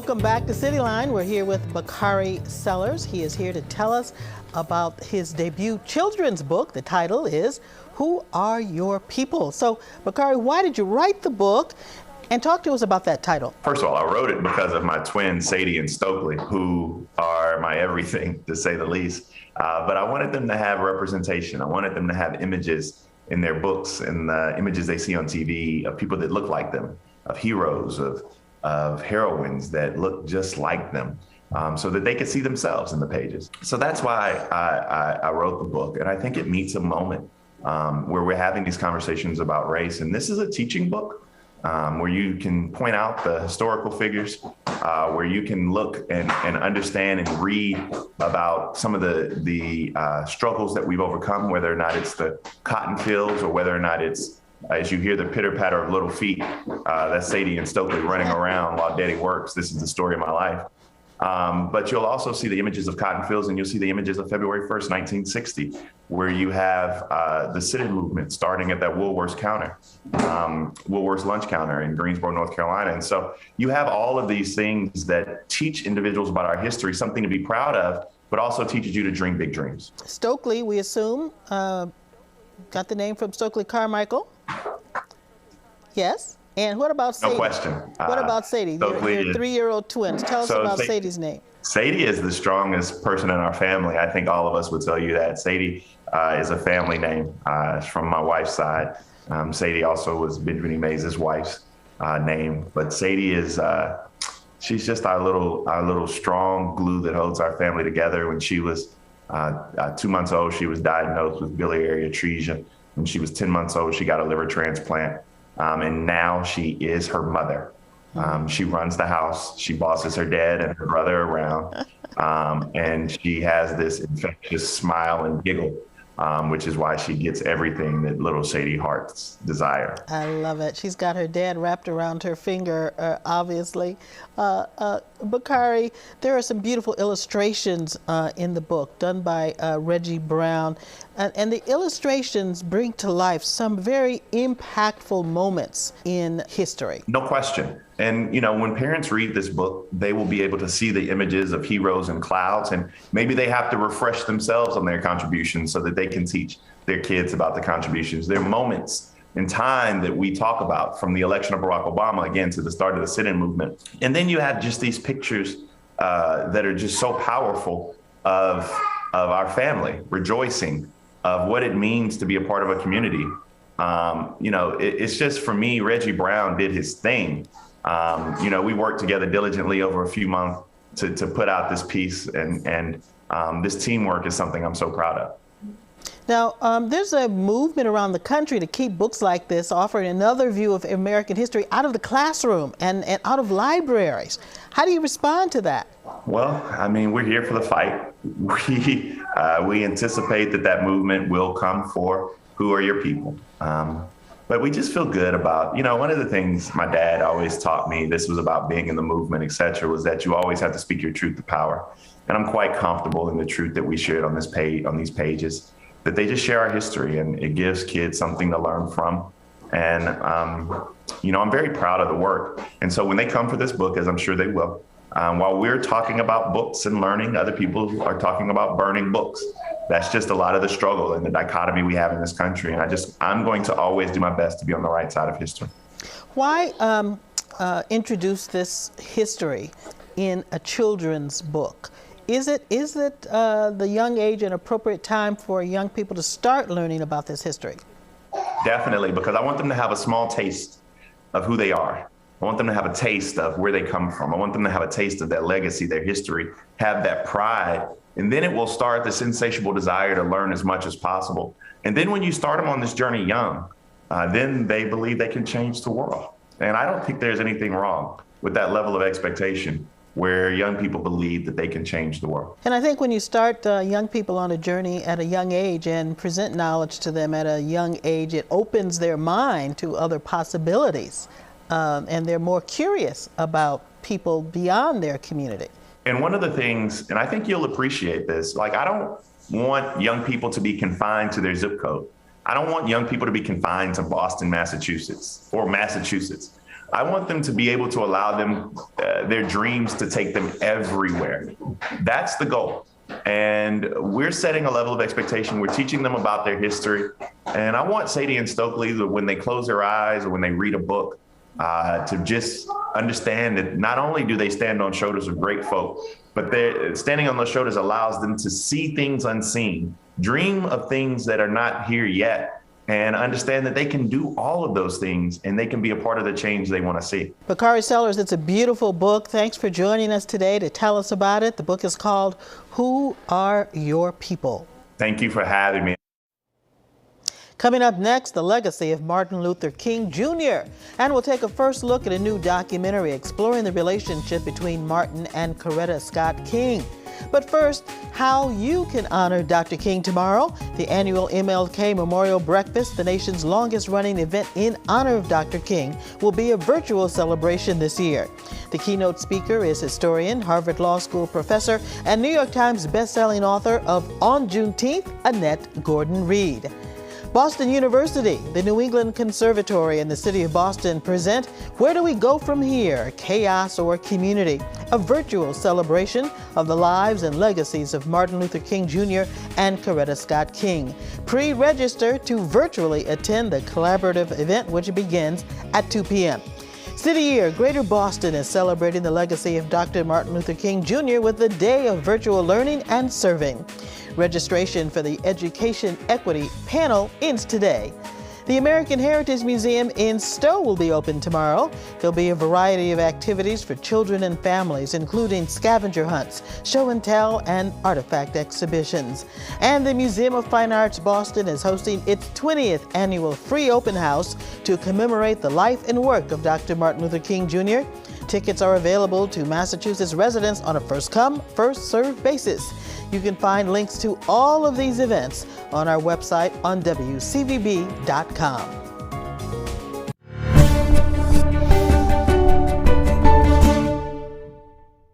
Welcome back to Cityline. We're here with Bakari Sellers. He is here to tell us about his debut children's book. The title is Who Are Your People? So, Bakari, why did you write the book? And talk to us about that title. First of all, I wrote it because of my twins, Sadie and Stokely, who are my everything, to say the least. But I wanted them to have representation. I wanted them to have images in their books and the images they see on TV of people that look like them, of heroes, of heroines that look just like them, so that they could see themselves in the pages. So that's why I wrote the book. And I think it meets a moment where we're having these conversations about race. And this is a teaching book where you can point out the historical figures, where you can look and understand and read about some of the struggles that we've overcome, whether or not it's the cotton fields or whether or not it's, as you hear the pitter patter of little feet, that's Sadie and Stokely running around while Daddy works. This is the story of my life. But you'll also see the images of cotton fields, and you'll see the images of February 1st, 1960, where you have the sit-in movement starting at that Woolworths counter, Woolworths lunch counter in Greensboro, North Carolina. And so you have all of these things that teach individuals about our history, something to be proud of, but also teaches you to dream big dreams. Stokely, we assume, got the name from Stokely Carmichael. Yes. And what about Sadie? No question. What about Sadie? Your 3-year-old twins. Tell us about Sadie's name. Sadie is the strongest person in our family. I think all of us would tell you that. Sadie is a family name. It's from my wife's side. Sadie also was Benjamin Mays' wife's name. But Sadie is, she's just our little strong glue that holds our family together. When she was 2 months old, she was diagnosed with biliary atresia. When she was 10 months old, she got a liver transplant. And now she is her mother. She runs the house. She bosses her dad and her brother around. And she has this infectious smile and giggle, which is why she gets everything that little Sadie hearts desire. I love it. She's got her dad wrapped around her finger, obviously. Bakari, there are some beautiful illustrations in the book done by Reggie Brown. And the illustrations bring to life some very impactful moments in history. No question. And, you know, when parents read this book, they will be able to see the images of heroes and clouds, and maybe they have to refresh themselves on their contributions so that they can teach their kids about the contributions. There are moments in time that we talk about, from the election of Barack Obama, again, to the start of the sit-in movement. And then you have just these pictures that are just so powerful of our family rejoicing, of what it means to be a part of a community. You know, it's just, for me, Reggie Brown did his thing. You know, we worked together diligently over a few months to put out this piece, and this teamwork is something I'm so proud of. Now, there's a movement around the country to keep books like this, offering another view of American history, out of the classroom and out of libraries. How do you respond to that? Well, I mean, we're here for the fight. We anticipate that movement will come for Who Are Your People? But we just feel good about, you know, one of the things my dad always taught me, this was about being in the movement, et cetera, was that you always have to speak your truth to power. And I'm quite comfortable in the truth that we shared on this page, on these pages, that they just share our history, and it gives kids something to learn from. And, you know, I'm very proud of the work. And so when they come for this book, as I'm sure they will, while we're talking about books and learning, other people are talking about burning books. That's just a lot of the struggle and the dichotomy we have in this country. And I'm going to always do my best to be on the right side of history. Why introduce this history in a children's book? Is it the young age an appropriate time for young people to start learning about this history? Definitely, because I want them to have a small taste of who they are. I want them to have a taste of where they come from. I want them to have a taste of their legacy, their history, have that pride. And then it will start this insatiable desire to learn as much as possible. And then when you start them on this journey young, then they believe they can change the world. And I don't think there's anything wrong with that level of expectation, where young people believe that they can change the world. And I think when you start young people on a journey at a young age and present knowledge to them at a young age, it opens their mind to other possibilities. And they're more curious about people beyond their community. And one of the things, and I think you'll appreciate this, like, I don't want young people to be confined to their zip code. I don't want young people to be confined to Boston, Massachusetts, or Massachusetts. I want them to be able to allow them their dreams to take them everywhere. That's the goal. And we're setting a level of expectation. We're teaching them about their history. And I want Sadie and Stokely, when they close their eyes or when they read a book, to just understand that not only do they stand on shoulders of great folk, but they're standing on those shoulders allows them to see things unseen, dream of things that are not here yet, and understand that they can do all of those things and they can be a part of the change they want to see. Bakari Sellers, it's a beautiful book. Thanks for joining us today to tell us about it. The book is called Who Are Your People? Thank you for having me. Coming up next, the legacy of Martin Luther King Jr. And we'll take a first look at a new documentary exploring the relationship between Martin and Coretta Scott King. But first, how you can honor Dr. King tomorrow. The annual MLK Memorial Breakfast, the nation's longest-running event in honor of Dr. King, will be a virtual celebration this year. The keynote speaker is historian, Harvard Law School professor, and New York Times bestselling author of On Juneteenth, Annette Gordon-Reed. Boston University, the New England Conservatory, and the City of Boston present Where Do We Go From Here? Chaos or Community? A virtual celebration of the lives and legacies of Martin Luther King Jr. and Coretta Scott King. Pre-register to virtually attend the collaborative event, which begins at 2 p.m. City Year, Greater Boston is celebrating the legacy of Dr. Martin Luther King Jr. with a day of virtual learning and serving. Registration for the Education Equity Panel ends today. The American Heritage Museum in Stowe will be open tomorrow. There'll be a variety of activities for children and families, including scavenger hunts, show and tell, and artifact exhibitions. And the Museum of Fine Arts Boston is hosting its 20th annual free open house to commemorate the life and work of Dr. Martin Luther King Jr. Tickets are available to Massachusetts residents on a first-come, first-served basis. You can find links to all of these events on our website on WCVB.com.